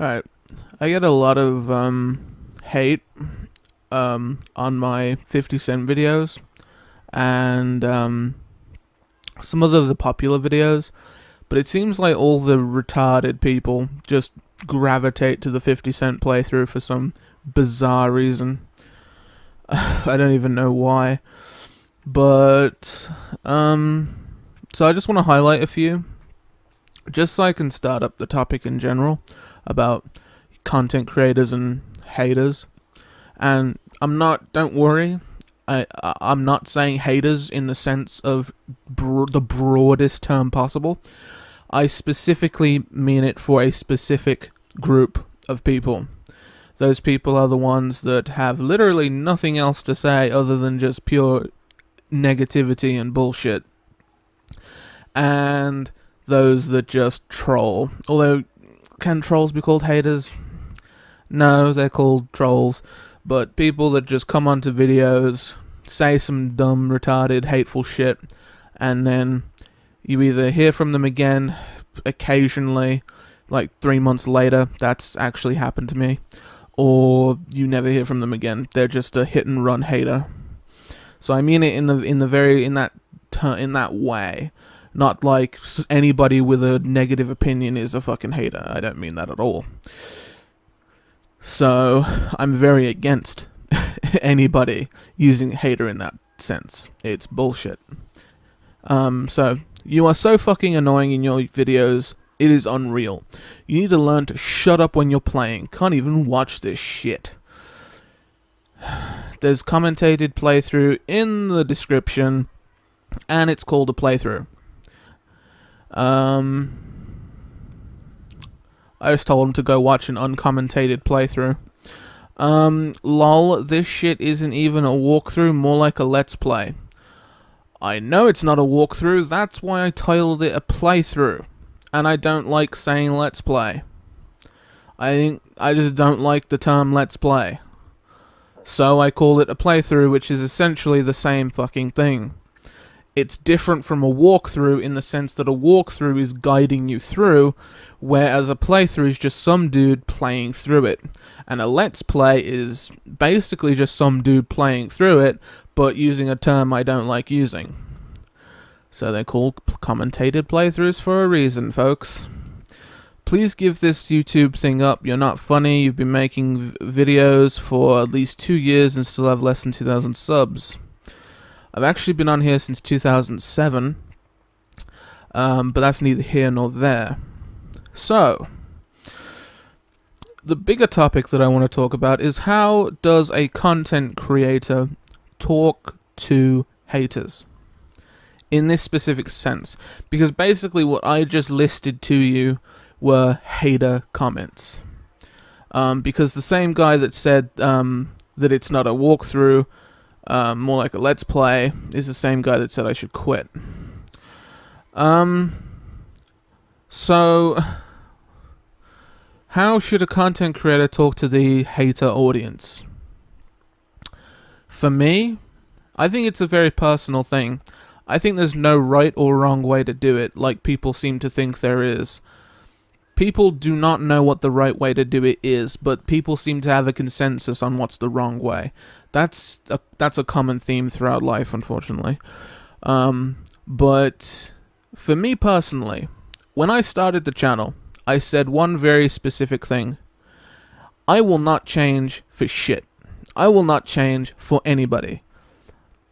Alright, I get a lot of hate on my 50 Cent videos and some of the popular videos, but it seems like all the retarded people just gravitate to the 50 Cent playthrough for some bizarre reason. I don't even know why. But so I just want to highlight a few, just so I can start up the topic in general about content creators and haters. And don't worry, I'm not saying haters in the sense of the broadest term possible. I specifically mean it for a specific group of people. Those people are the ones that have literally nothing else to say other than just pure negativity and bullshit. And those that just troll. Although, can trolls be called haters? No, they're called trolls. But people that just come onto videos, say some dumb, retarded, hateful shit, and then you either hear from them again occasionally, like 3 months later. That's actually happened to me. Or you never hear from them again. They're just a hit and run hater. So I mean it in that way. Not like anybody with a negative opinion is a fucking hater. I don't mean that at all. So I'm very against anybody using hater in that sense. It's bullshit. So you are so fucking annoying in your videos. It is unreal. You need to learn to shut up when you're playing. Can't even watch this shit. There's commentated playthrough in the description, and it's called a playthrough. I just told him to go watch an uncommentated playthrough. Lol, this shit isn't even a walkthrough, more like a let's play. I know it's not a walkthrough, that's why I titled it a playthrough. And I don't like saying let's play. I just don't like the term let's play. So I call it a playthrough, which is essentially the same fucking thing. It's different from a walkthrough in the sense that a walkthrough is guiding you through, whereas a playthrough is just some dude playing through it. And a let's play is basically just some dude playing through it, but using a term I don't like using. So they're called commentated playthroughs for a reason, folks. Please give this YouTube thing up. You're not funny. You've been making videos for at least 2 years and still have less than 2,000 subs. I've actually been on here since 2007, but that's neither here nor there. So, the bigger topic that I want to talk about is how does a content creator talk to haters? In this specific sense. Because basically what I just listed to you were hater comments. Because the same guy that said that it's not a walkthrough, more like a let's play, is the same guy that said I should quit. So, how should a content creator talk to the hater audience? For me, I think it's a very personal thing. I think there's no right or wrong way to do it, like people seem to think there is. People do not know what the right way to do it is, but people seem to have a consensus on what's the wrong way. That's a common theme throughout life, unfortunately. But for me personally, when I started the channel, I said one very specific thing. I will not change for shit. I will not change for anybody.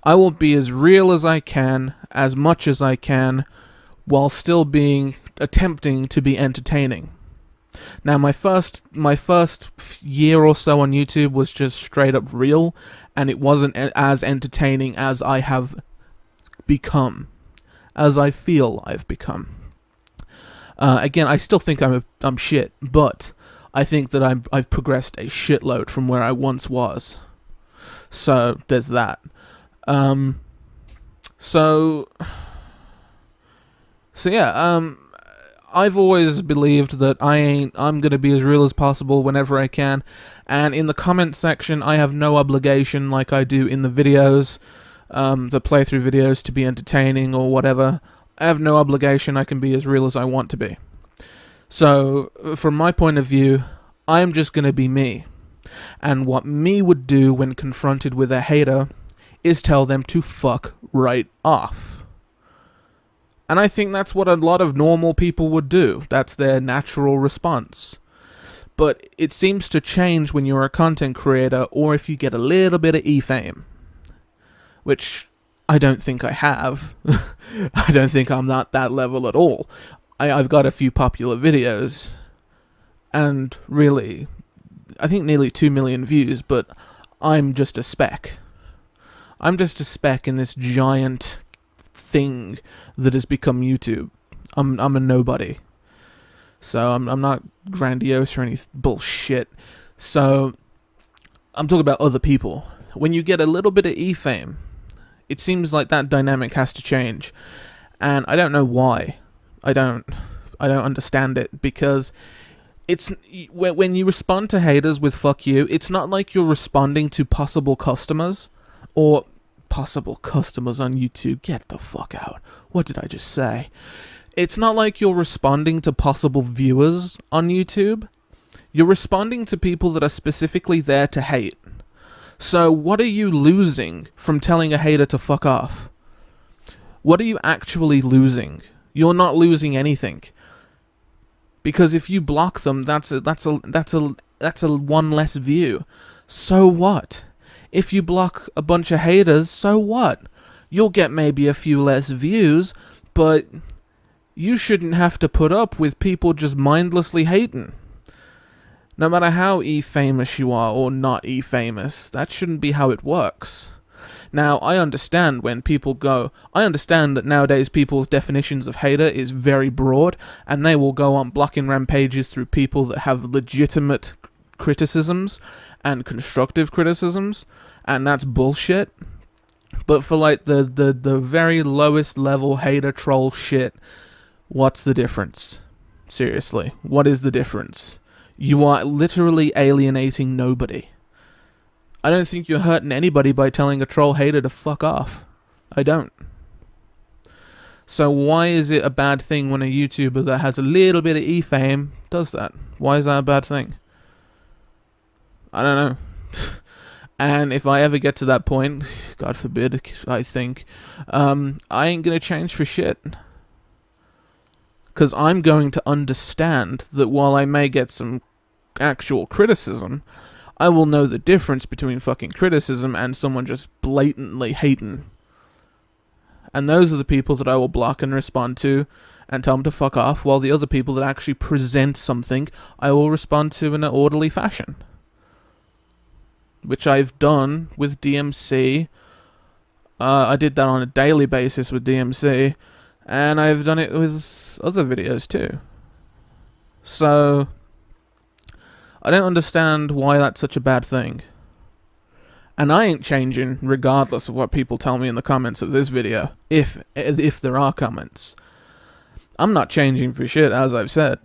I will be as real as I can, as much as I can, while still attempting to be entertaining. Now, my first year or so on YouTube was just straight up real, and it wasn't as entertaining as I have become, as I feel I've become. Again, I still think I'm shit, but I think that I've progressed a shitload from where I once was. So there's that. So yeah, I've always believed that I'm gonna be as real as possible whenever I can, and in the comment section I have no obligation like I do in the videos, the playthrough videos, to be entertaining or whatever. I have no obligation. I can be as real as I want to be. So, from my point of view, I'm just gonna be me. And what me would do when confronted with a hater is tell them to fuck right off. And I think that's what a lot of normal people would do. That's their natural response. But it seems to change when you're a content creator or if you get a little bit of e-fame. Which I don't think I have. I don't think I'm not that level at all. I've got a few popular videos. And really, I think nearly 2 million views, but I'm just a speck. I'm just a speck in this giant thing that has become YouTube. I'm a nobody. So I'm not grandiose or any bullshit. So I'm talking about other people. When you get a little bit of e-fame, it seems like that dynamic has to change. And I don't know why. I don't understand it, because it's when you respond to haters with fuck you, it's not like you're responding to possible customers or possible customers on YouTube. Get the fuck out. What did I just say? It's not like you're responding to possible viewers on YouTube. You're responding to people that are specifically there to hate. So what are you losing from telling a hater to fuck off? What are you actually losing? You're not losing anything. Because if you block them, that's a one less view. So what? If you block a bunch of haters, so what? You'll get maybe a few less views, but you shouldn't have to put up with people just mindlessly hating. No matter how e-famous you are or not e-famous, that shouldn't be how it works. Now, I understand when people go... I understand that nowadays people's definitions of hater is very broad, and they will go on blocking rampages through people that have legitimate criticisms and constructive criticisms, and that's bullshit. But for like the very lowest level hater troll shit, what's the difference? Seriously, what is the difference? You are literally alienating nobody. I don't think you're hurting anybody by telling a troll hater to fuck off. I don't. So why is it a bad thing when a YouTuber that has a little bit of e-fame does that? Why is that a bad thing? I don't know. And if I ever get to that point, God forbid, I think, I ain't gonna change for shit. Because I'm going to understand that while I may get some actual criticism, I will know the difference between fucking criticism and someone just blatantly hating. And those are the people that I will block and respond to and tell them to fuck off, while the other people that actually present something, I will respond to in an orderly fashion. Which I've done with DMC. I did that on a daily basis with DMC, and I've done it with other videos too. So I don't understand why that's such a bad thing. And I ain't changing regardless of what people tell me in the comments of this video, if there are comments. I'm not changing for shit, as I've said.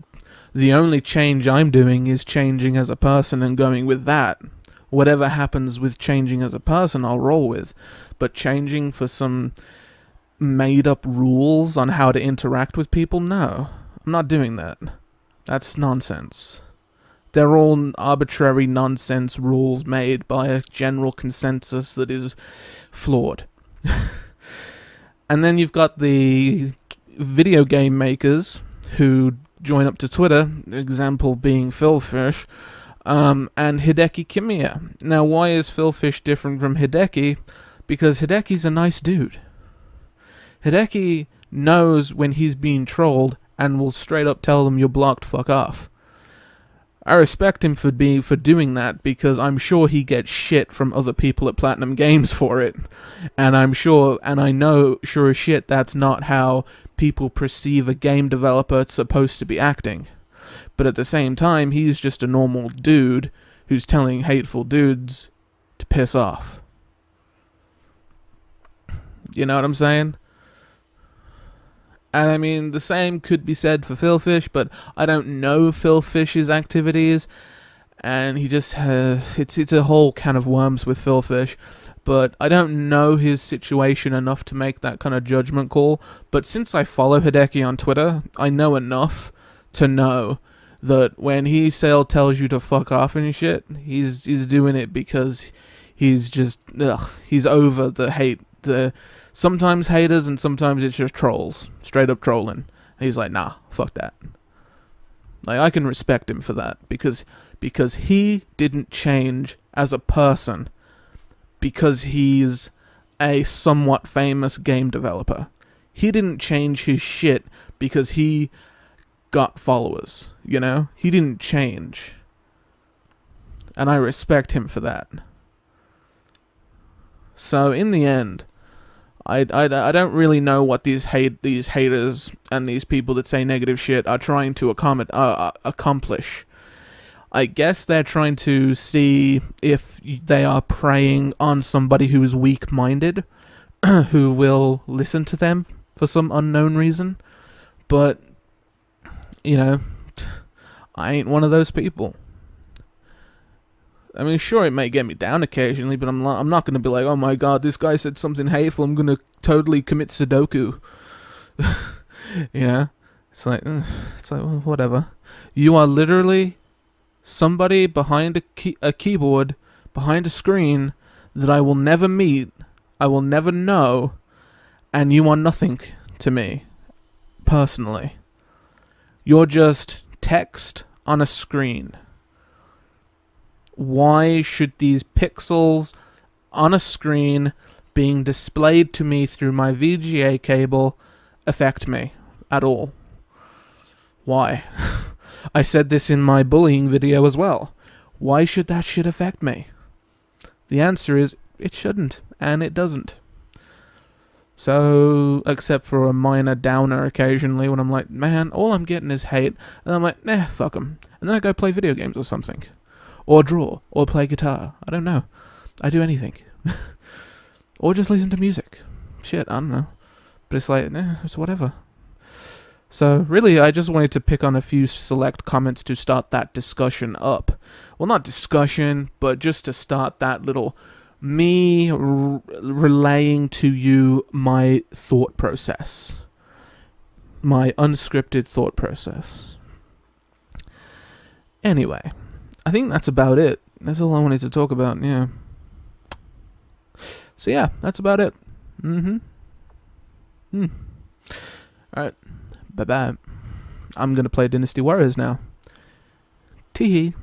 The only change I'm doing is changing as a person and going with that. Whatever happens with changing as a person, I'll roll with. But changing for some made-up rules on how to interact with people, no. I'm not doing that. That's nonsense. They're all arbitrary nonsense rules made by a general consensus that is flawed. And then you've got the video game makers who join up to Twitter, example being Philfish, and Hideki Kamiya. Now, why is Philfish different from Hideki? Because Hideki's a nice dude. Hideki knows when he's being trolled and will straight up tell them you're blocked, fuck off. I respect him for doing that, because I'm sure he gets shit from other people at Platinum Games for it. And I know sure as shit that's not how people perceive a game developer supposed to be acting. But at the same time, he's just a normal dude who's telling hateful dudes to piss off. You know what I'm saying? And I mean, the same could be said for Philfish, but I don't know Philfish's activities, and he just has... It's a whole can of worms with Philfish, but I don't know his situation enough to make that kind of judgment call. But since I follow Hideki on Twitter, I know enough to know that when he tells you to fuck off and shit, he's doing it because he's just he's over the hate. The sometimes haters and sometimes it's just trolls, straight up trolling. And he's like, nah, fuck that. Like, I can respect him for that because he didn't change as a person because he's a somewhat famous game developer. He didn't change his shit because he got followers, you know? He didn't change. And I respect him for that. So in the end, I don't really know what these haters and these people that say negative shit are trying to accomplish. I guess they're trying to see if they are preying on somebody who is weak-minded, who will listen to them for some unknown reason. But, you know, I ain't one of those people. I mean, sure, it may get me down occasionally, but I'm not going to be like, oh my god, this guy said something hateful, I'm going to totally commit Sudoku. You know? It's like, well, whatever. You are literally somebody behind a keyboard, behind a screen, that I will never meet, I will never know, and you are nothing to me, personally. You're just text on a screen. Why should these pixels on a screen being displayed to me through my VGA cable affect me at all? Why? I said this in my bullying video as well. Why should that shit affect me? The answer is, it shouldn't, and it doesn't. So, except for a minor downer occasionally when I'm like, man, all I'm getting is hate, and I'm like, nah, fuck 'em. And then I go play video games or something. Or draw, or play guitar. I don't know. I do anything. Or just listen to music. Shit, I don't know. But it's like, it's whatever. So, really, I just wanted to pick on a few select comments to start that discussion up. Well, not discussion, but just to start that little me relaying to you my thought process. My unscripted thought process. Anyway, I think that's about it. That's all I wanted to talk about, yeah. So yeah, that's about it. Alright, bye-bye. I'm gonna play Dynasty Warriors now. Tee-hee.